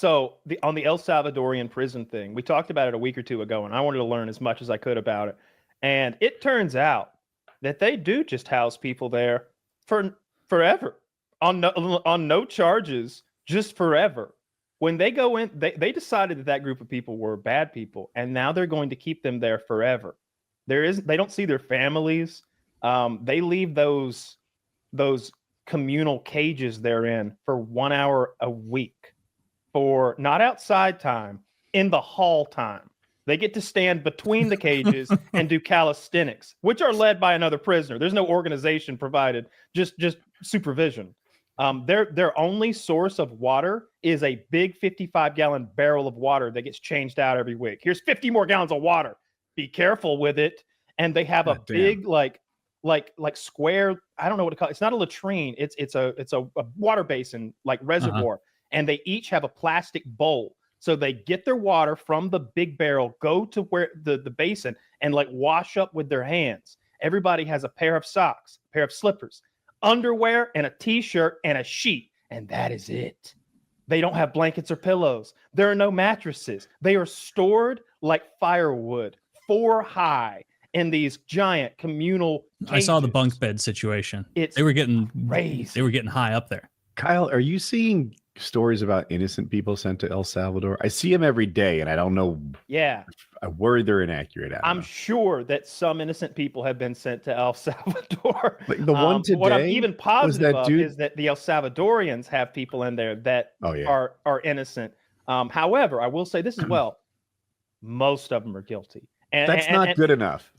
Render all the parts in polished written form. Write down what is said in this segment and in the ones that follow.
So on the El Salvadorian prison thing, we talked about it a week or two ago, and I wanted to learn as much as I could about it. And it turns out that they do just house people there for forever on no charges, just forever. When they go in, they decided that group of people were bad people, and now they're going to keep them there forever. They don't see their families. They leave those communal cages they're in for 1 hour a week, for not outside time, in the hall time. They get to stand between the cages and do calisthenics, which are led by another prisoner. There's no organization provided, just supervision. Their only source of water is a big 55-gallon barrel of water that gets changed out every week. Here's 50 more gallons of water. Be careful with it. And they have a big like square. I don't know what to call it. It's not a latrine. It's a water basin, like reservoir. And they each have a plastic bowl. So they get their water from the big barrel, go to where the basin, and like wash up with their hands. Everybody has a pair of socks, a pair of slippers, underwear, and a t-shirt and a sheet. And that is it. They don't have blankets or pillows. There are no mattresses. They are stored like firewood, 4 high, in these giant communal cages. I saw the bunk bed situation. They were getting raised. They were getting high up there. Kyle, are you seeing stories about innocent people sent to El Salvador? I see them every day, and I don't know. Yeah, I worry they're inaccurate. I'm sure that some innocent people have been sent to El Salvador. Like the one today. What I'm even positive of is that the El Salvadorians have people in there that are innocent. However, I will say this as well: most of them are guilty. And that's not good enough.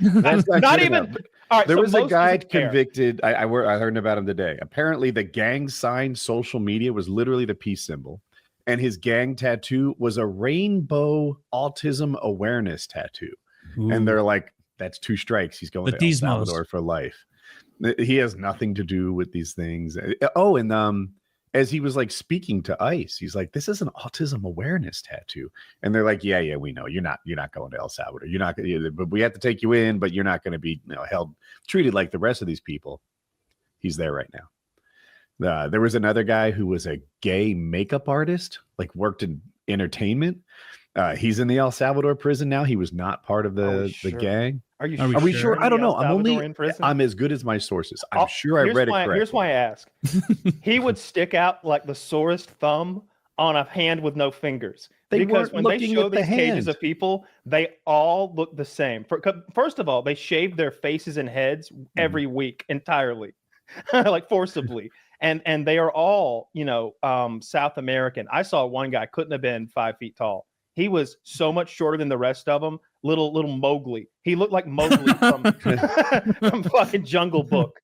That's not even. Enough. All right, there was a guy convicted. I heard about him today. Apparently, the gang sign social media was literally the peace symbol, and his gang tattoo was a rainbow autism awareness tattoo. Ooh. And they're like, "That's 2 strikes. He's going to El Salvador for life." He has nothing to do with these things. Oh, and as he was like speaking to ICE, he's like, "This is an autism awareness tattoo," and they're like, "Yeah, we know you're not going to El Salvador. You're not, but we have to take you in, but you're not going to be treated like the rest of these people." He's there right now. There was another guy who was a gay makeup artist, like worked in entertainment. He's in the El Salvador prison now. He was not part of the gang. Are we sure? I don't know. I'm as good as my sources. I'm sure I read it correctly. Here's why I ask. He would stick out like the sorest thumb on a hand with no fingers. Because when they show these cages of people, they all look the same. First of all, they shave their faces and heads every week entirely, like forcibly. And they are all, South American. I saw one guy couldn't have been 5 feet tall. He was so much shorter than the rest of them. Little Mowgli. He looked like Mowgli from fucking Jungle Book,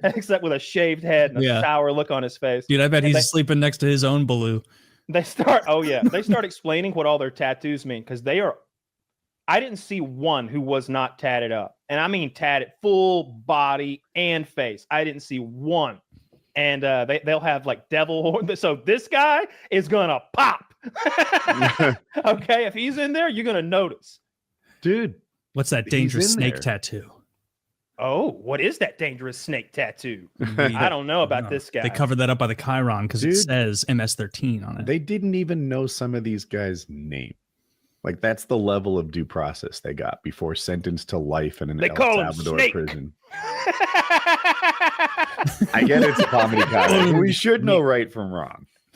except with a shaved head and a sour look on his face. Dude, I bet he's sleeping next to his own Baloo. They start explaining what all their tattoos mean, because I didn't see one who was not tatted up, and I mean tatted full body and face. I didn't see one, and they'll have like devil horn. So this guy is gonna pop. Okay, if he's in there, you're gonna notice. Dude, what's that dangerous snake tattoo? Oh, what is that dangerous snake tattoo? I don't know about this guy. They covered that up by the Chiron because it says MS-13 on it. They didn't even know some of these guys' name. Like, that's the level of due process they got before sentenced to life in an El Salvador prison. I get it's a comedy comedy. We should know right from wrong.